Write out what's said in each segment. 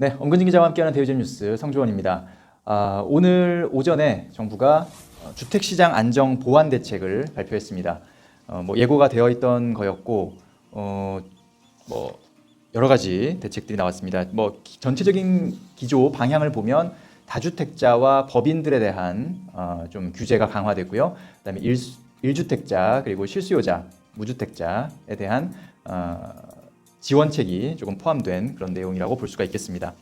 네, 엄근진 기자와 함께하는 대유잼 뉴스 성주원입니다. 오늘 오전에 정부가 주택시장 안정 보완 대책을 발표했습니다. 예고가 되어 있던 거였고, 여러 가지 대책들이 나왔습니다. 전체적인 기조 방향을 보면 다주택자와 법인들에 대한 좀 규제가 강화되고요. 그다음에 1주택자 그리고 실수요자, 무주택자에 대한 지원책이 조금 포함된 그런 내용이라고 볼 수가 있겠습니다.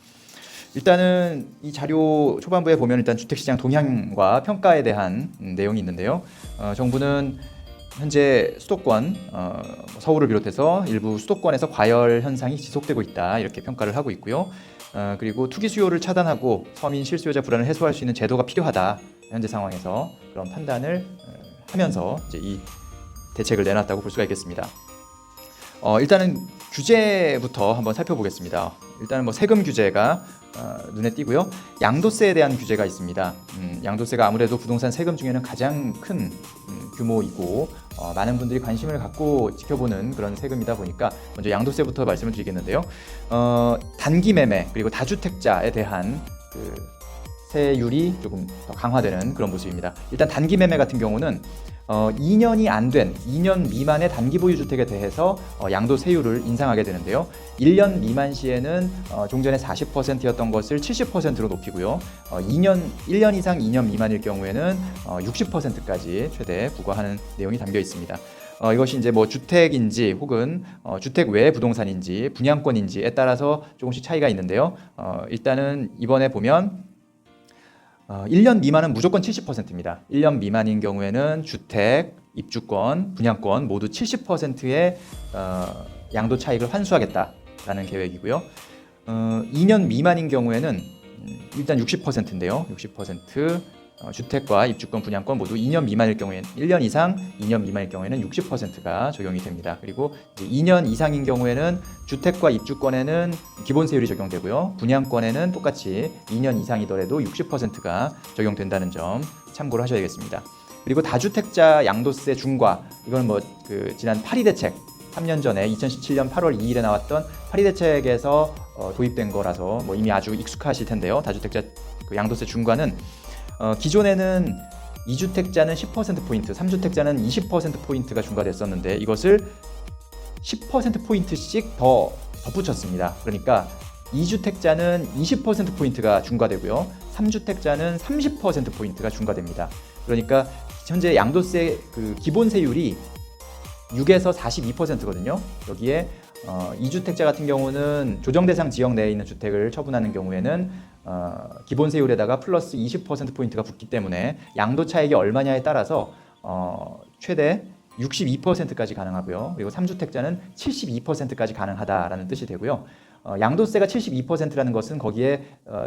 일단은 이 자료 초반부에 보면 일단 주택시장 동향과 평가에 대한 내용이 있는데요. 정부는 현재 수도권, 서울을 비롯해서 일부 수도권에서 과열 현상이 지속되고 있다 이렇게 평가를 하고 있고요. 그리고 투기 수요를 차단하고 서민 실수요자 불안을 해소할 수 있는 제도가 필요하다 현재 상황에서 그런 판단을 하면서 이제 이 대책을 내놨다고 볼 수가 있겠습니다. 일단은 규제부터 한번 살펴보겠습니다. 일단은 세금 규제가 눈에 띄고요. 양도세에 대한 규제가 있습니다. 양도세가 아무래도 부동산 세금 중에는 가장 큰 규모이고 많은 분들이 관심을 갖고 지켜보는 그런 세금이다 보니까 먼저 양도세부터 말씀을 드리겠는데요. 단기 매매 그리고 다주택자에 대한 그 세율이 조금 더 강화되는 그런 모습입니다. 일단 단기 매매 같은 경우는 2년이 안 된 2년 미만의 단기 보유 주택에 대해서 양도세율을 인상하게 되는데요. 1년 미만 시에는 종전에 40%였던 것을 70%로 높이고요. 1년 이상 2년 미만일 경우에는 60%까지 최대 부과하는 내용이 담겨 있습니다. 이것이 이제 주택인지 혹은 주택 외 부동산인지 분양권인지에 따라서 조금씩 차이가 있는데요. 일단은 이번에 보면 1년 미만은 무조건 70%입니다. 1년 미만인 경우에는 주택, 입주권, 분양권 모두 70%의 양도 차익을 환수하겠다라는 계획이고요. 2년 미만인 경우에는 일단 60%인데요. 60% 주택과 입주권, 분양권 모두 2년 미만일 경우에는 1년 이상, 2년 미만일 경우에는 60%가 적용이 됩니다. 그리고 2년 이상인 경우에는 주택과 입주권에는 기본세율이 적용되고요. 분양권에는 똑같이 2년 이상이더라도 60%가 적용된다는 점 참고를 하셔야겠습니다. 그리고 다주택자 양도세 중과 이건 지난 파리 대책 3년 전에 2017년 8월 2일에 나왔던 파리 대책에서 도입된 거라서 이미 아주 익숙하실 텐데요. 다주택자 양도세 중과는 기존에는 2주택자는 10%포인트, 3주택자는 20%포인트가 중과됐었는데 이것을 10%포인트씩 더 덧붙였습니다. 그러니까 2주택자는 20%포인트가 중과되고요. 3주택자는 30%포인트가 중과됩니다. 그러니까 현재 양도세 기본세율이 6에서 42%거든요. 여기에 2주택자 같은 경우는 조정대상 지역 내에 있는 주택을 처분하는 경우에는 기본세율에다가 플러스 20%포인트가 붙기 때문에 양도 차익이 얼마냐에 따라서 최대 62%까지 가능하고요. 그리고 3주택자는 72%까지 가능하다라는 뜻이 되고요. 양도세가 72%라는 것은 거기에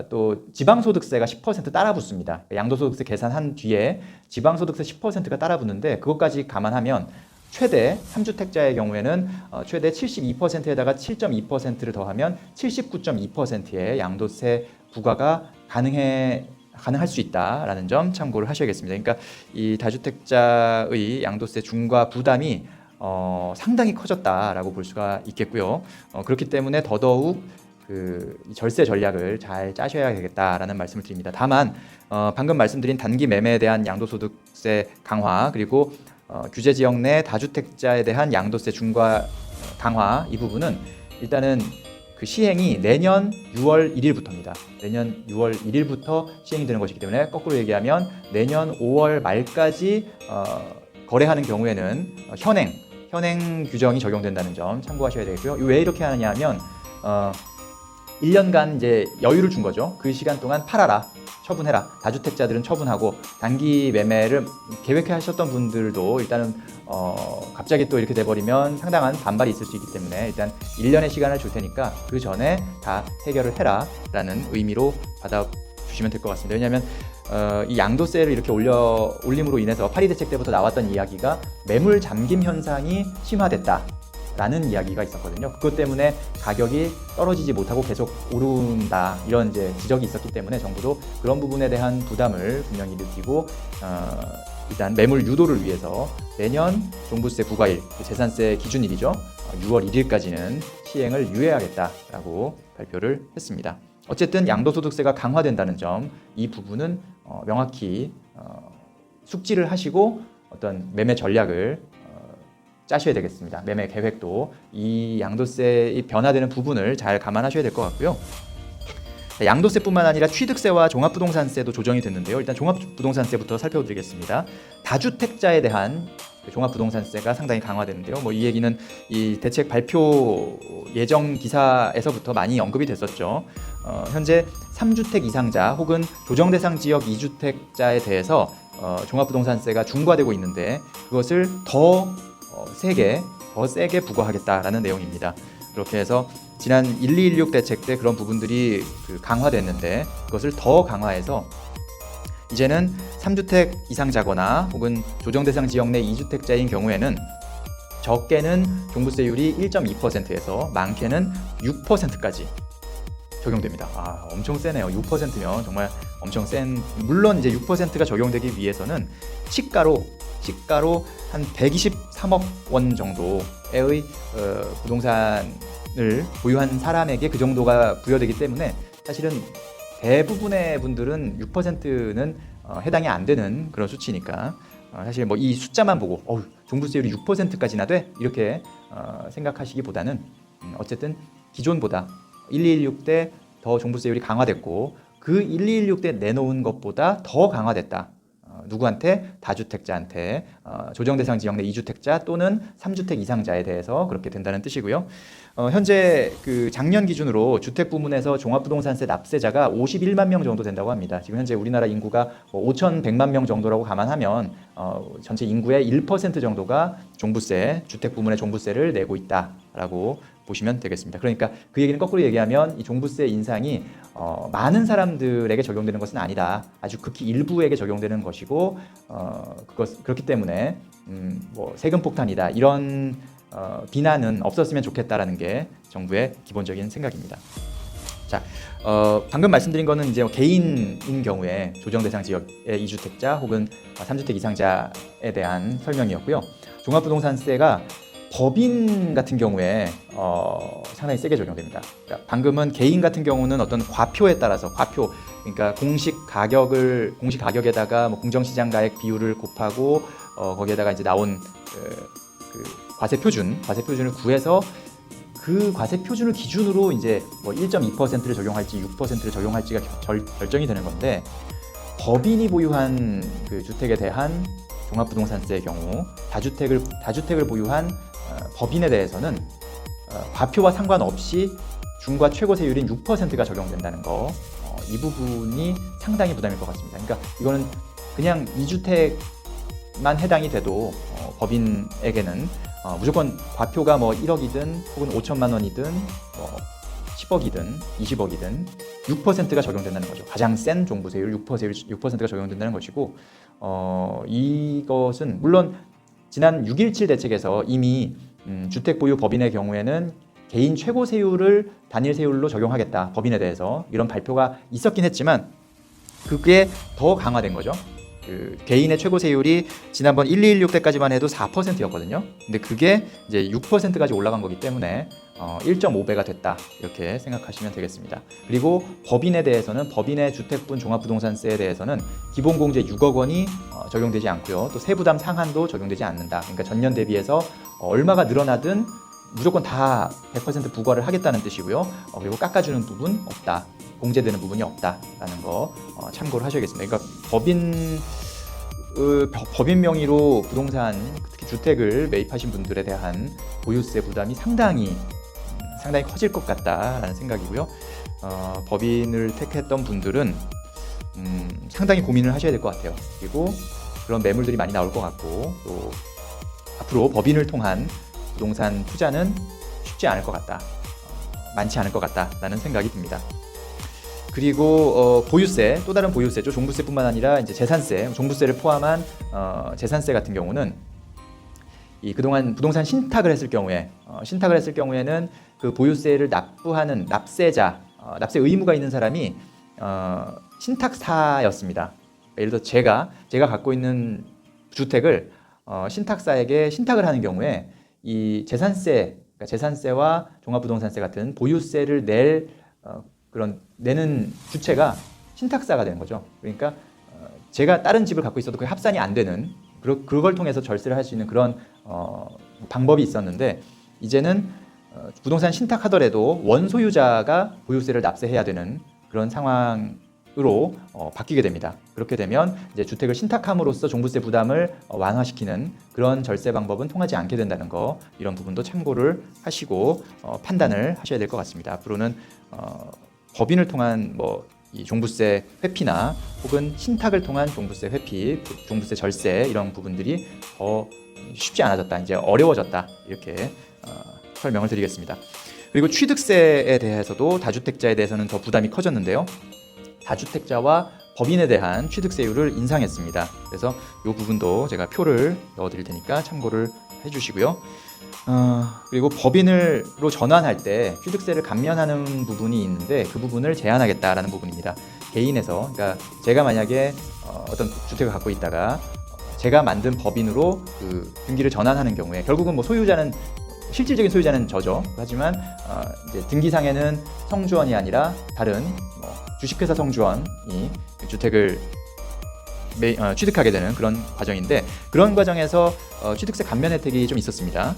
또 지방소득세가 10% 따라 붙습니다. 양도소득세 계산한 뒤에 지방소득세 10%가 따라 붙는데 그것까지 감안하면 최대 3주택자의 경우에는 최대 72%에다가 7.2%를 더하면 79.2%의 양도세 부과가 가능할 수 있다라는 점 참고를 하셔야겠습니다. 그러니까 이 다주택자의 양도세 중과 부담이 상당히 커졌다라고 볼 수가 있겠고요. 그렇기 때문에 더더욱 절세 전략을 잘 짜셔야 되겠다라는 말씀을 드립니다. 다만 방금 말씀드린 단기 매매에 대한 양도소득세 강화 그리고 규제 지역 내 다주택자에 대한 양도세 중과 강화 이 부분은 일단은 시행이 내년 6월 1일부터입니다. 내년 6월 1일부터 시행이 되는 것이기 때문에 거꾸로 얘기하면 내년 5월 말까지 거래하는 경우에는 현행 규정이 적용된다는 점 참고하셔야 되고요. 왜 이렇게 하느냐 하면 1년간 이제 여유를 준 거죠. 그 시간 동안 팔아라, 처분해라. 다주택자들은 처분하고 단기 매매를 계획하셨던 분들도 일단은 갑자기 또 이렇게 돼버리면 상당한 반발이 있을 수 있기 때문에 일단 1년의 시간을 줄 테니까 그 전에 다 해결을 해라 라는 의미로 받아주시면 될 것 같습니다. 왜냐하면 이 양도세를 이렇게 올림으로 인해서 파리 대책 때부터 나왔던 이야기가 매물 잠김 현상이 심화됐다 라는 이야기가 있었거든요. 그것 때문에 가격이 떨어지지 못하고 계속 오른다 이런 이제 지적이 있었기 때문에 정부도 그런 부분에 대한 부담을 분명히 느끼고 일단 매물 유도를 위해서 내년 종부세 부과일, 재산세 기준일이죠. 6월 1일까지는 시행을 유예하겠다라고 발표를 했습니다. 어쨌든 양도소득세가 강화된다는 점, 이 부분은 명확히 숙지를 하시고 어떤 매매 전략을 짜셔야 되겠습니다. 매매 계획도 이 양도세의 변화되는 부분을 잘 감안하셔야 될 것 같고요. 양도세뿐만 아니라 취득세와 종합부동산세도 조정이 됐는데요. 일단 종합부동산세부터 살펴드리겠습니다. 다주택자에 대한 종합부동산세가 상당히 강화되는데요. 뭐 이 얘기는 이 대책 발표 예정 기사에서부터 많이 언급이 됐었죠. 현재 3주택 이상자 혹은 조정대상 지역 2주택자에 대해서 종합부동산세가 중과되고 있는데 그것을 더 세게 부과하겠다라는 내용입니다. 그렇게 해서 지난 1216 대책 때 그런 부분들이 강화됐는데 그것을 더 강화해서 이제는 3주택 이상자거나 혹은 조정대상 지역 내 2주택자인 경우에는 적게는 종부세율이 1.2%에서 많게는 6%까지 적용됩니다. 엄청 세네요. 6%면 정말 엄청 센. 물론 이제 6%가 적용되기 위해서는 시가로 한 123억 원 정도의 부동산을 보유한 사람에게 그 정도가 부여되기 때문에 사실은 대부분의 분들은 6%는 해당이 안 되는 그런 수치니까 사실 뭐 이 숫자만 보고 종부세율이 6%까지나 돼? 이렇게 생각하시기보다는 어쨌든 기존보다 1216 때 더 종부세율이 강화됐고 그 1216 때 내놓은 것보다 더 강화됐다. 누구한테? 다주택자한테, 조정대상 지역 내 2주택자 또는 3주택 이상자에 대해서 그렇게 된다는 뜻이고요. 현재 그 작년 기준으로 주택 부문에서 종합부동산세 납세자가 51만 명 정도 된다고 합니다. 지금 현재 우리나라 인구가 5,100만 명 정도라고 감안하면 전체 인구의 1% 정도가 종부세, 주택 부문의 종부세를 내고 있다라고 보시면 되겠습니다. 그러니까 그 얘기는 거꾸로 얘기하면 이 종부세 인상이 많은 사람들에게 적용되는 것은 아니다. 아주 극히 일부에게 적용되는 것이고 그렇기 때문에 뭐 세금 폭탄이다 이런 비난은 없었으면 좋겠다라는 게 정부의 기본적인 생각입니다. 자, 방금 말씀드린 거는 이제 개인인 경우에 조정대상 지역의 2주택자 혹은 3주택 이상자에 대한 설명이었고요. 종합부동산세가 법인 같은 경우에 상당히 세게 적용됩니다. 그러니까 방금은 개인 같은 경우는 어떤 과표에 따라서 그러니까 공시 가격에다가 뭐 공정시장가액 비율을 곱하고 거기에다가 이제 나온 그 과세 표준을 구해서 그 과세 표준을 기준으로 이제 뭐 1.2%를 적용할지 6%를 적용할지가 결정이 되는 건데 법인이 보유한 그 주택에 대한 종합부동산세의 경우 다주택을 보유한 법인에 대해서는 과표와 상관없이 중과 최고 세율인 6%가 적용된다는 거, 이 부분이 상당히 부담일 것 같습니다. 그러니까 이거는 그냥 2주택만 해당이 돼도 법인에게는 무조건 과표가 뭐 1억이든 혹은 5천만 원이든 뭐 10억이든 20억이든 6%가 적용된다는 거죠. 가장 센 종부세율 6%가 적용된다는 것이고 이것은 물론 지난 6.17 대책에서 이미 주택 보유 법인의 경우에는 개인 최고 세율을 단일 세율로 적용하겠다. 법인에 대해서 이런 발표가 있었긴 했지만 그게 더 강화된 거죠. 그 개인의 최고 세율이 지난번 1216 때까지만 해도 4%였거든요. 근데 그게 이제 6%까지 올라간 거기 때문에 1.5배가 됐다. 이렇게 생각하시면 되겠습니다. 그리고 법인에 대해서는 법인의 주택분 종합부동산세에 대해서는 기본공제 6억 원이 적용되지 않고요. 또 세부담 상한도 적용되지 않는다. 그러니까 전년 대비해서 얼마가 늘어나든 무조건 다 100% 부과를 하겠다는 뜻이고요. 그리고 깎아주는 부분 없다. 공제되는 부분이 없다라는 거 참고를 하셔야겠습니다. 그러니까 법인 명의로 부동산, 특히 주택을 매입하신 분들에 대한 보유세 부담이 상당히 커질 것 같다라는 생각이고요. 법인을 택했던 분들은 상당히 고민을 하셔야 될 것 같아요. 그리고 그런 매물들이 많이 나올 것 같고 또 앞으로 법인을 통한 부동산 투자는 쉽지 않을 것 같다. 많지 않을 것 같다라는 생각이 듭니다. 그리고 보유세, 또 다른 보유세죠. 종부세뿐만 아니라 이제 재산세, 종부세를 포함한 재산세 같은 경우는 이 그동안 부동산 신탁을 했을 경우에는 그 보유세를 납부하는 납세자, 납세 의무가 있는 사람이 신탁사였습니다. 예를 들어 제가 갖고 있는 주택을 신탁사에게 신탁을 하는 경우에 이 재산세, 그러니까 재산세와 종합부동산세 같은 보유세를 낼 그런 내는 주체가 신탁사가 되는 거죠. 그러니까 제가 다른 집을 갖고 있어도 그게 합산이 안 되는 그걸 통해서 절세를 할 수 있는 그런 방법이 있었는데 이제는 부동산 신탁하더라도 원소유자가 보유세를 납세해야 되는 그런 상황으로 바뀌게 됩니다. 그렇게 되면 이제 주택을 신탁함으로써 종부세 부담을 완화시키는 그런 절세 방법은 통하지 않게 된다는 거, 이런 부분도 참고를 하시고 판단을 하셔야 될 것 같습니다. 앞으로는 법인을 통한 이 종부세 회피나 혹은 신탁을 통한 종부세 회피, 종부세 절세 이런 부분들이 더 쉽지 않아졌다, 이제 어려워졌다, 이렇게 설명을 드리겠습니다. 그리고 취득세에 대해서도 다주택자에 대해서는 더 부담이 커졌는데요. 다주택자와 법인에 대한 취득세율을 인상했습니다. 그래서 이 부분도 제가 표를 넣어드릴 테니까 참고를 해주시고요. 그리고 법인으로 전환할 때 취득세를 감면하는 부분이 있는데 그 부분을 제한하겠다라는 부분입니다. 개인에서, 그러니까 제가 만약에 어떤 주택을 갖고 있다가 제가 만든 법인으로 그 등기를 전환하는 경우에 결국은 소유자는 실질적인 소유자는 저죠. 하지만 이제 등기상에는 성주원이 아니라 다른 주식회사 성주원이 주택을 취득하게 되는 그런 과정인데, 그런 과정에서 취득세 감면 혜택이 좀 있었습니다.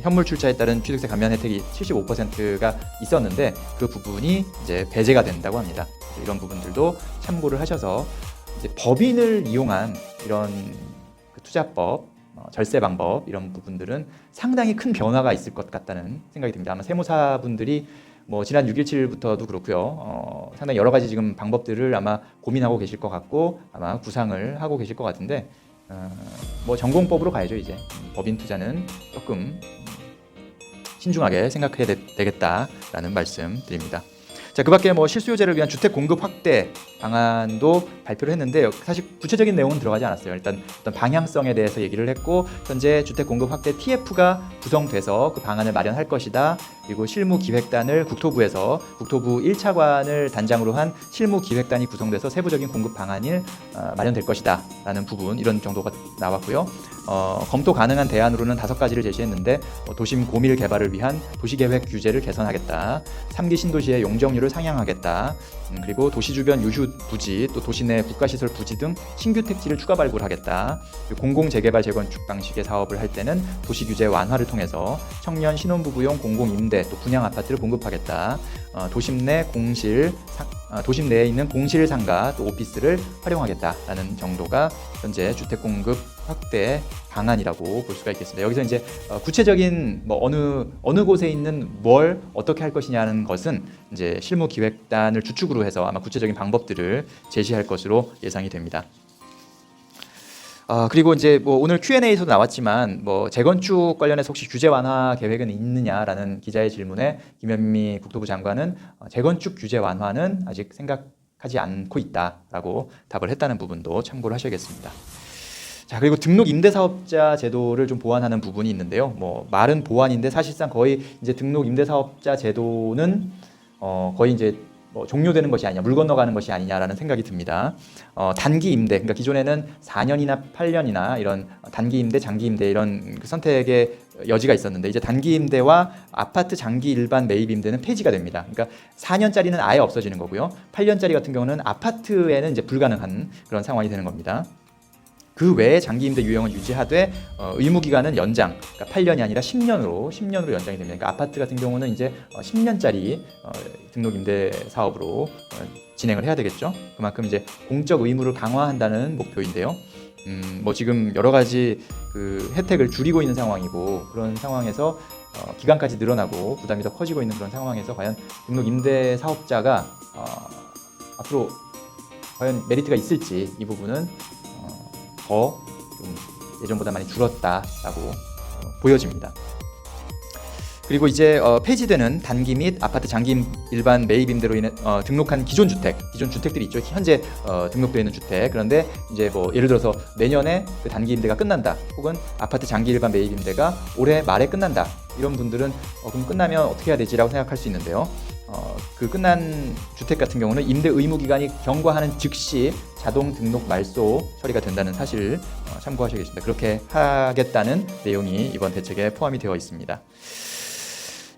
현물 출자에 따른 취득세 감면 혜택이 75%가 있었는데 그 부분이 이제 배제가 된다고 합니다. 이런 부분들도 참고를 하셔서 이제 법인을 이용한 이런 투자법, 절세 방법 이런 부분들은 상당히 큰 변화가 있을 것 같다는 생각이 듭니다. 아마 세무사분들이 지난 6.17부터도 그렇고요. 상당히 여러 가지 지금 방법들을 아마 고민하고 계실 것 같고 아마 구상을 하고 계실 것 같은데 전공법으로 가야죠. 이제 법인 투자는 조금 신중하게 생각해야 되겠다라는 말씀 드립니다. 자, 그 밖에 실수요자를 위한 주택 공급 확대 방안도 발표를 했는데 사실 구체적인 내용은 들어가지 않았어요. 일단 어떤 방향성에 대해서 얘기를 했고, 현재 주택 공급 확대 TF가 구성돼서 그 방안을 마련할 것이다. 그리고 실무기획단을 국토부에서 국토부 1차관을 단장으로 한 실무기획단이 구성돼서 세부적인 공급 방안이 마련될 것이다 라는 부분, 이런 정도가 나왔고요. 검토 가능한 대안으로는 5가지를 제시했는데 도심 고밀 개발을 위한 도시계획 규제를 개선하겠다, 3기 신도시의 용적률을 상향하겠다, 그리고 도시 주변 유휴 부지, 또 도시 내 국가시설 부지 등 신규 택지를 추가 발굴하겠다. 공공 재개발 재건축 방식의 사업을 할 때는 도시 규제 완화를 통해서 청년 신혼부부용 공공 임대 또 분양 아파트를 공급하겠다. 도심 내 도심 내에 있는 공실 상가 또 오피스를 활용하겠다라는 정도가 현재 주택 공급 확대 방안이라고 볼 수가 있겠습니다. 여기서 이제 구체적인 어느 곳에 있는 뭘 어떻게 할 것이냐는 것은 이제 실무기획단을 주축으로 해서 아마 구체적인 방법들을 제시할 것으로 예상이 됩니다. 그리고 이제 오늘 Q&A에서도 나왔지만 재건축 관련해서 혹시 규제 완화 계획은 있느냐라는 기자의 질문에 김현미 국토부 장관은 재건축 규제 완화는 아직 생각하지 않고 있다라고 답을 했다는 부분도 참고를 하셔야겠습니다. 자, 그리고 등록 임대사업자 제도를 좀 보완하는 부분이 있는데요. 말은 보완인데 사실상 거의 이제 등록 임대사업자 제도는 거의 이제 종료되는 것이 아니냐, 물 건너가는 것이 아니냐라는 생각이 듭니다. 단기 임대, 그러니까 기존에는 4년이나 8년이나 이런 단기 임대, 장기 임대 이런 선택의 여지가 있었는데 이제 단기 임대와 아파트 장기 일반 매입 임대는 폐지가 됩니다. 그러니까 4년짜리는 아예 없어지는 거고요. 8년짜리 같은 경우는 아파트에는 이제 불가능한 그런 상황이 되는 겁니다. 그 외에 장기 임대 유형은 유지하되 의무 기간은 연장, 그러니까 8년이 아니라 10년으로 연장이 됩니다. 그러니까 아파트 같은 경우는 이제 10년짜리 등록 임대 사업으로 진행을 해야 되겠죠. 그만큼 이제 공적 의무를 강화한다는 목표인데요. 지금 여러 가지 그 혜택을 줄이고 있는 상황이고, 그런 상황에서 기간까지 늘어나고 부담이 더 커지고 있는 그런 상황에서 과연 등록 임대 사업자가 앞으로 과연 메리트가 있을지, 이 부분은 더 좀 예전보다 많이 줄었다라고 보여집니다. 그리고 이제 폐지되는 단기 및 아파트 장기 일반 매입 임대로 인해 등록한 기존 주택들이 있죠. 현재 등록되어 있는 주택. 그런데 이제 예를 들어서 내년에 그 단기 임대가 끝난다, 혹은 아파트 장기 일반 매입 임대가 올해 말에 끝난다, 이런 분들은 그럼 끝나면 어떻게 해야 되지라고 생각할 수 있는데요. 그 끝난 주택 같은 경우는 임대 의무 기간이 경과하는 즉시 자동 등록 말소 처리가 된다는 사실 참고하셔야겠습니다. 그렇게 하겠다는 내용이 이번 대책에 포함이 되어 있습니다.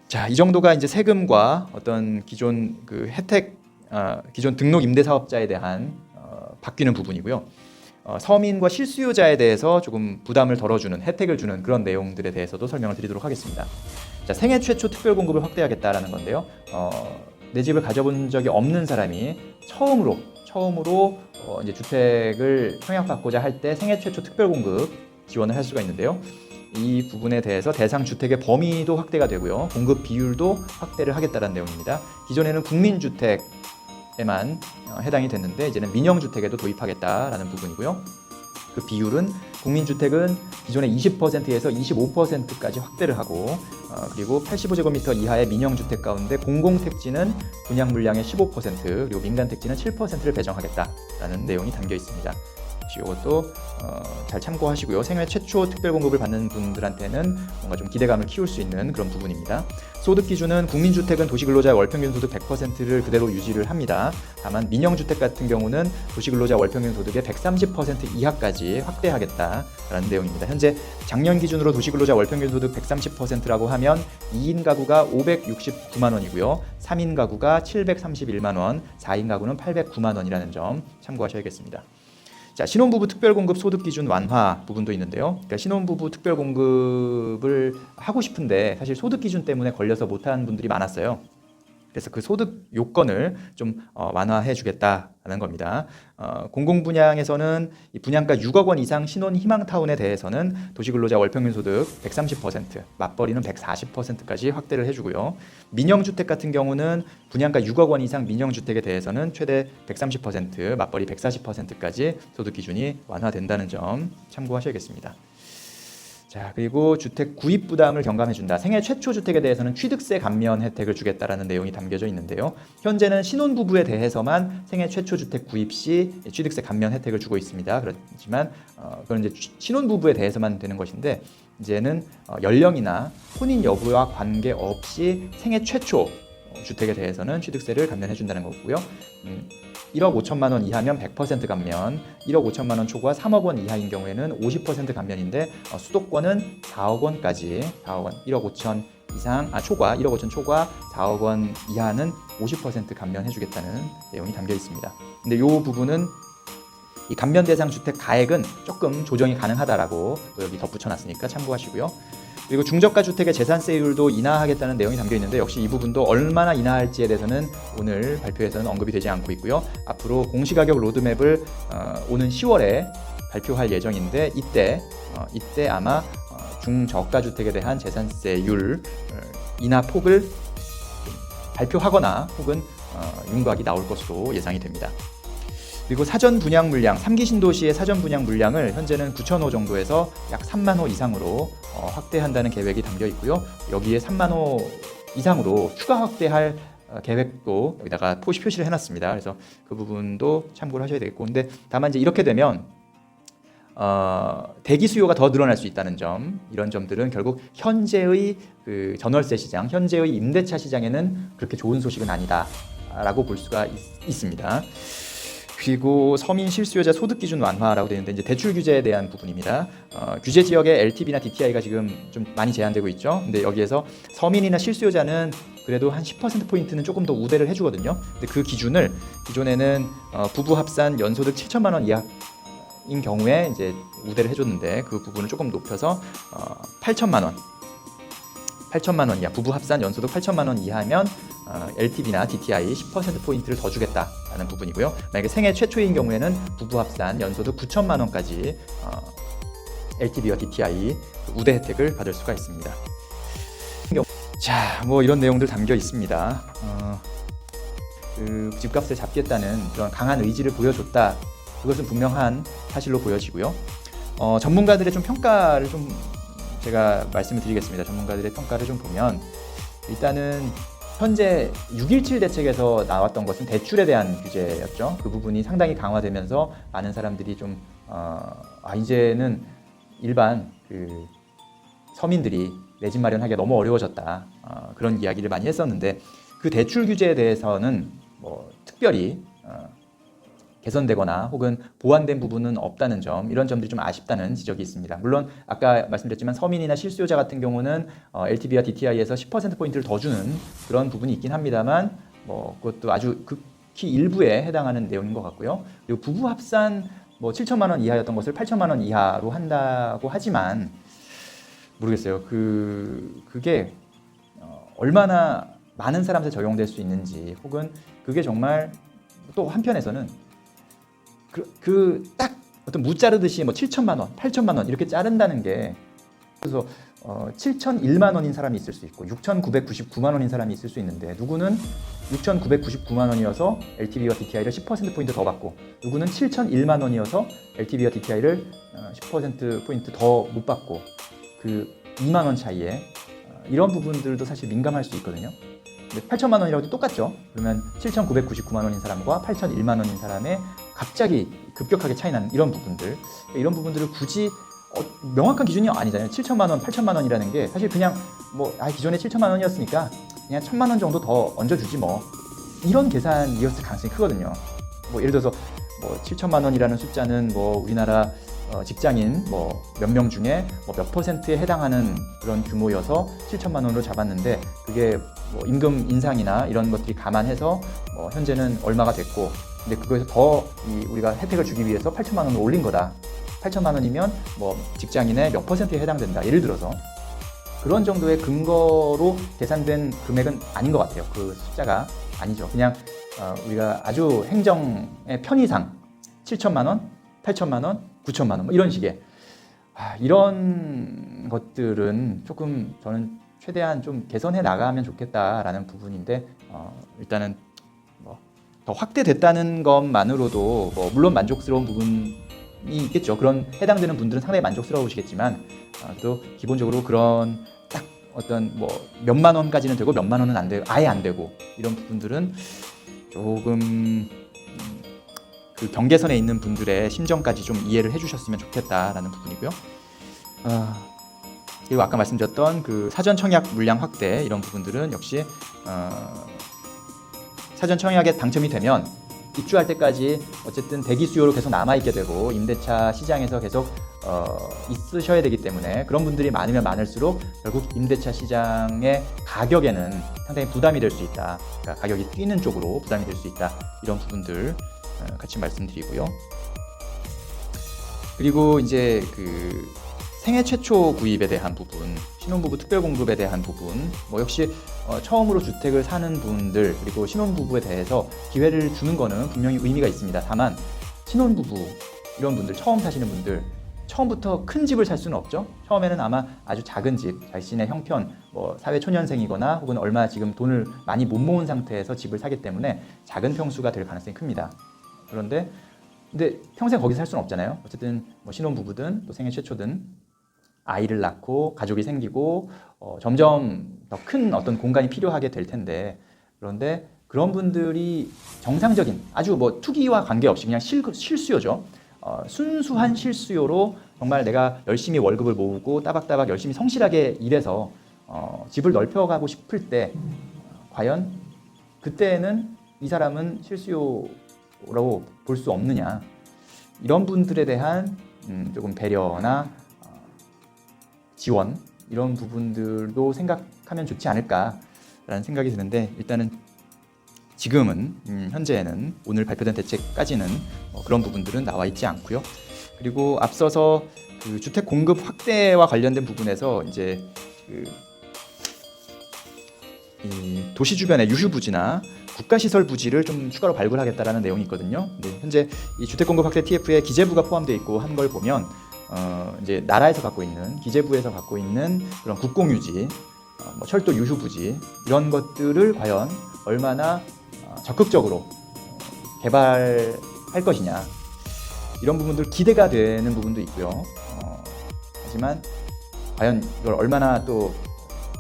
자, 이 정도가 이제 세금과 어떤 기존 그 혜택, 기존 등록 임대 사업자에 대한 바뀌는 부분이고요. 서민과 실수요자에 대해서 조금 부담을 덜어주는, 혜택을 주는 그런 내용들에 대해서도 설명을 드리도록 하겠습니다. 자, 생애 최초 특별 공급을 확대하겠다라는 건데요. 내 집을 가져본 적이 없는 사람이 처음으로 이제 주택을 청약받고자 할 때 생애 최초 특별 공급 지원을 할 수가 있는데요. 이 부분에 대해서 대상 주택의 범위도 확대가 되고요. 공급 비율도 확대를 하겠다는 내용입니다. 기존에는 국민주택에만 해당이 됐는데 이제는 민영주택에도 도입하겠다라는 부분이고요. 그 비율은 국민주택은 기존의 20%에서 25%까지 확대를 하고 그리고 85제곱미터 이하의 민영주택 가운데 공공택지는 분양 물량의 15% 그리고 민간택지는 7%를 배정하겠다라는 내용이 담겨 있습니다. 이것도 잘 참고하시고요. 생애 최초 특별 공급을 받는 분들한테는 뭔가 좀 기대감을 키울 수 있는 그런 부분입니다. 소득 기준은 국민주택은 도시근로자의 월평균 소득 100%를 그대로 유지를 합니다. 다만 민영주택 같은 경우는 도시근로자 월평균 소득의 130% 이하까지 확대하겠다라는 내용입니다. 현재 작년 기준으로 도시근로자 월평균 소득 130%라고 하면 2인 가구가 569만 원이고요. 3인 가구가 731만 원, 4인 가구는 809만 원이라는 점 참고하셔야겠습니다. 자, 신혼부부 특별공급 소득기준 완화 부분도 있는데요. 그러니까 신혼부부 특별공급을 하고 싶은데 사실 소득기준 때문에 걸려서 못하는 분들이 많았어요. 그래서 그 소득 요건을 좀 완화해 주겠다는 겁니다. 공공분양에서는 이 분양가 6억 원 이상 신혼 희망타운에 대해서는 도시근로자 월평균 소득 130%, 맞벌이는 140%까지 확대를 해주고요. 민영주택 같은 경우는 분양가 6억 원 이상 민영주택에 대해서는 최대 130%, 맞벌이 140%까지 소득 기준이 완화된다는 점 참고하셔야겠습니다. 자, 그리고 주택 구입 부담을 경감해준다. 생애 최초 주택에 대해서는 취득세 감면 혜택을 주겠다라는 내용이 담겨져 있는데요. 현재는 신혼부부에 대해서만 생애 최초 주택 구입 시 취득세 감면 혜택을 주고 있습니다. 그렇지만 그건 이제 신혼부부에 대해서만 되는 것인데 이제는 연령이나 혼인 여부와 관계없이 생애 최초 주택에 대해서는 취득세를 감면해준다는 거고요. 1억 5천만 원 이하면 100% 감면, 1억 5천만 원 초과 3억 원 이하인 경우에는 50% 감면인데 수도권은 4억 원까지 4억 원, 1억 5천 이상 초과 1억 5천 초과 4억 원 이하는 50% 감면해주겠다는 내용이 담겨 있습니다. 근데 이 부분은 이 감면 대상 주택 가액은 조금 조정이 가능하다라고 여기 덧붙여놨으니까 참고하시고요. 그리고 중저가 주택의 재산세율도 인하하겠다는 내용이 담겨 있는데 역시 이 부분도 얼마나 인하할지에 대해서는 오늘 발표에서는 언급이 되지 않고 있고요. 앞으로 공시가격 로드맵을 오는 10월에 발표할 예정인데 이때 아마 중저가 주택에 대한 재산세율 인하 폭을 발표하거나 혹은 윤곽이 나올 것으로 예상이 됩니다. 그리고 사전 분양 물량, 3기 신도시의 사전 분양 물량을 현재는 9,000호 정도에서 약 3만 호 이상으로 확대한다는 계획이 담겨 있고요. 여기에 3만 호 이상으로 추가 확대할 계획도 여기다가 표시를 해놨습니다. 그래서 그 부분도 참고를 하셔야 되겠고, 근데 다만 이제 이렇게 되면 대기 수요가 더 늘어날 수 있다는 점, 이런 점들은 결국 현재의 그 전월세 시장, 현재의 임대차 시장에는 그렇게 좋은 소식은 아니다라고 볼 수가 있습니다. 그리고 서민 실수요자 소득 기준 완화라고 되어 있는데 이제 대출 규제에 대한 부분입니다. 규제 지역의 LTV나 DTI가 지금 좀 많이 제한되고 있죠. 근데 여기에서 서민이나 실수요자는 그래도 한 10%포인트는 조금 더 우대를 해주거든요. 근데 그 기준을 기존에는 부부 합산 연소득 7천만 원 이하인 경우에 이제 우대를 해줬는데 그 부분을 조금 높여서 8천만 원 이하, 부부 합산 연소득 8천만 원 이하면 LTV나 DTI 10%포인트를 더 주겠다라는 부분이고요. 만약에 생애 최초인 경우에는 부부 합산 연소득 9천만 원까지 LTV와 DTI 우대 혜택을 받을 수가 있습니다. 자, 뭐 이런 내용들 담겨 있습니다. 그 집값을 잡겠다는 그런 강한 의지를 보여줬다. 그것은 분명한 사실로 보여지고요. 전문가들의 좀 평가를 좀 제가 말씀을 드리겠습니다. 전문가들의 평가를 좀 보면 일단은 현재 6.17 대책에서 나왔던 것은 대출에 대한 규제였죠. 그 부분이 상당히 강화되면서 많은 사람들이 좀 이제는 일반 그 서민들이 내 집 마련하기가 너무 어려워졌다, 그런 이야기를 많이 했었는데 그 대출 규제에 대해서는 뭐 특별히 개선되거나 혹은 보완된 부분은 없다는 점, 이런 점들이 좀 아쉽다는 지적이 있습니다. 물론 아까 말씀드렸지만 서민이나 실수요자 같은 경우는 LTV와 DTI에서 10%포인트를 더 주는 그런 부분이 있긴 합니다만 그것도 아주 극히 일부에 해당하는 내용인 것 같고요. 그리고 부부 합산 7천만 원 이하였던 것을 8천만 원 이하로 한다고 하지만 모르겠어요. 그게 얼마나 많은 사람한테 적용될 수 있는지, 혹은 그게 정말 또 한편에서는 딱 어떤 무 자르듯이 7천만 원, 8천만 원 이렇게 자른다는 게, 그래서 7,001만 원인 사람이 있을 수 있고 6,999만 원인 사람이 있을 수 있는데, 누구는 6,999만 원이어서 LTV와 DTI를 10%포인트 더 받고, 누구는 7,001만 원이어서 LTV와 DTI를 10%포인트 더 못 받고, 그 2만 원 차이에 이런 부분들도 사실 민감할 수 있거든요. 8천만 원이라고도 똑같죠. 그러면 7,999만 원인 사람과 8,001만 원인 사람의 갑자기 급격하게 차이 나는 이런 부분들을 굳이 명확한 기준이 아니잖아요. 7천만 원, 8천만 원이라는 게 사실 그냥 기존에 7천만 원이었으니까 그냥 1,000만 원 정도 더 얹어주지 이런 계산이었을 가능성이 크거든요. 예를 들어서 7천만 원이라는 숫자는 우리나라 직장인 몇 명 중에 몇 퍼센트에 해당하는 그런 규모여서 7천만 원으로 잡았는데, 그게 임금 인상이나 이런 것들이 감안해서 현재는 얼마가 됐고, 근데 그거에서 더 우리가 혜택을 주기 위해서 8천만 원을 올린 거다. 8천만 원이면 직장인의 몇 퍼센트에 해당된다. 예를 들어서 그런 정도의 근거로 계산된 금액은 아닌 것 같아요. 그 숫자가 아니죠. 그냥 우리가 아주 행정의 편의상 7천만 원, 8천만 원, 9천만 원 이런 식의 이런 것들은 조금 저는 최대한 좀 개선해 나가면 좋겠다라는 부분인데, 일단은 더 확대됐다는 것만으로도 물론 만족스러운 부분이 있겠죠. 그런 해당되는 분들은 상당히 만족스러우시겠지만, 또 기본적으로 그런 딱 어떤 몇만 원까지는 되고 몇만 원은 안 되고 아예 안 되고 이런 부분들은 조금 그 경계선에 있는 분들의 심정까지 좀 이해를 해주셨으면 좋겠다라는 부분이고요. 그리고 아까 말씀드렸던 그 사전 청약 물량 확대, 이런 부분들은 역시 사전 청약에 당첨이 되면 입주할 때까지 어쨌든 대기 수요로 계속 남아있게 되고 임대차 시장에서 계속 있으셔야 되기 때문에, 그런 분들이 많으면 많을수록 결국 임대차 시장의 가격에는 상당히 부담이 될 수 있다. 그러니까 가격이 뛰는 쪽으로 부담이 될 수 있다. 이런 부분들 같이 말씀드리고요. 그리고 이제 그 생애 최초 구입에 대한 부분, 신혼부부 특별공급에 대한 부분, 역시 처음으로 주택을 사는 분들, 그리고 신혼부부에 대해서 기회를 주는 거는 분명히 의미가 있습니다. 다만 신혼부부 이런 분들, 처음 사시는 분들, 처음부터 큰 집을 살 수는 없죠. 처음에는 아마 아주 작은 집, 자신의 형편, 사회초년생이거나 혹은 얼마 지금 돈을 많이 못 모은 상태에서 집을 사기 때문에 작은 평수가 될 가능성이 큽니다. 근데 평생 거기서 살 수는 없잖아요. 어쨌든 신혼부부든 또 생애 최초든 아이를 낳고 가족이 생기고 점점 더 큰 어떤 공간이 필요하게 될 텐데, 그런데 그런 분들이 정상적인 아주 투기와 관계없이 그냥 실수요죠. 순수한 실수요로 정말 내가 열심히 월급을 모으고 따박따박 열심히 성실하게 일해서 집을 넓혀가고 싶을 때, 과연 그때는 이 사람은 실수요라고 볼 수 없느냐, 이런 분들에 대한 조금 배려나 지원, 이런 부분들도 생각하면 좋지 않을까라는 생각이 드는데, 일단은 지금은 현재는 오늘 발표된 대책까지는 그런 부분들은 나와 있지 않고요. 그리고 앞서서 그 주택 공급 확대와 관련된 부분에서 이제 이 도시 주변의 유휴 부지나 국가시설 부지를 좀 추가로 발굴하겠다라는 내용이 있거든요. 현재 이 주택 공급 확대 TF에 기재부가 포함되어 있고 한 걸 보면 이제 나라에서 갖고 있는, 기재부에서 갖고 있는 그런 국공유지, 철도 유휴부지, 이런 것들을 과연 얼마나 적극적으로 개발할 것이냐, 이런 부분들 기대가 되는 부분도 있고요. 하지만 과연 이걸 얼마나 또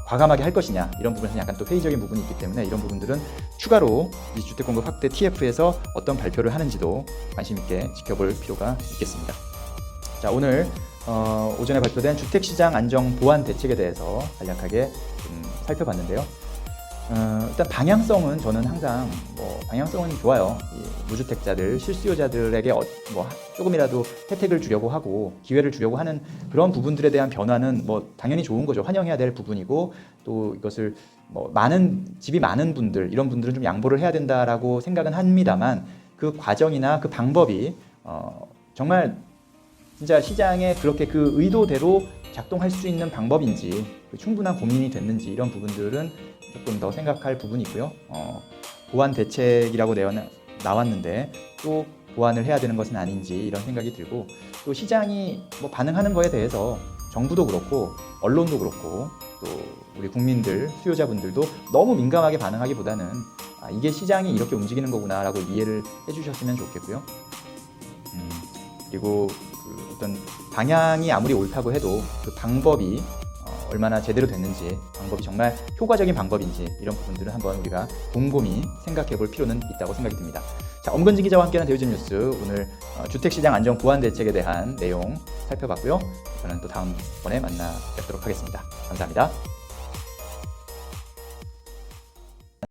과감하게 할 것이냐, 이런 부분에서 약간 또 회의적인 부분이 있기 때문에, 이런 부분들은 추가로 이 주택공급 확대 TF에서 어떤 발표를 하는지도 관심 있게 지켜볼 필요가 있겠습니다. 자, 오늘 오전에 발표된 주택시장 안정 보완 대책에 대해서 간략하게 좀 살펴봤는데요. 일단 방향성은 저는 항상 방향성은 좋아요. 이 무주택자들, 실수요자들에게 조금이라도 혜택을 주려고 하고 기회를 주려고 하는 그런 부분들에 대한 변화는 당연히 좋은 거죠. 환영해야 될 부분이고 또 이것을 집이 많은 분들 이런 분들은 좀 양보를 해야 된다라고 생각은 합니다만 그 과정이나 그 방법이 정말 진짜 시장에 그렇게 그 의도대로 작동할 수 있는 방법인지 충분한 고민이 됐는지 이런 부분들은 조금 더 생각할 부분이 있고요. 보완 대책이라고 나왔는데 또 보완을 해야 되는 것은 아닌지 이런 생각이 들고 또 시장이 반응하는 거에 대해서 정부도 그렇고 언론도 그렇고 또 우리 국민들 수요자분들도 너무 민감하게 반응하기보다는 이게 시장이 이렇게 움직이는 거구나라고 이해를 해주셨으면 좋겠고요. 그리고 그 어떤 방향이 아무리 옳다고 해도 그 방법이 얼마나 제대로 됐는지 방법이 정말 효과적인 방법인지 이런 부분들은 한번 우리가 곰곰이 생각해 볼 필요는 있다고 생각이 듭니다. 자, 엄건지 기자와 함께하는 대우집 뉴스 오늘 주택시장 안정 보완 대책에 대한 내용 살펴봤고요. 저는 또 다음번에 만나 뵙도록 하겠습니다. 감사합니다.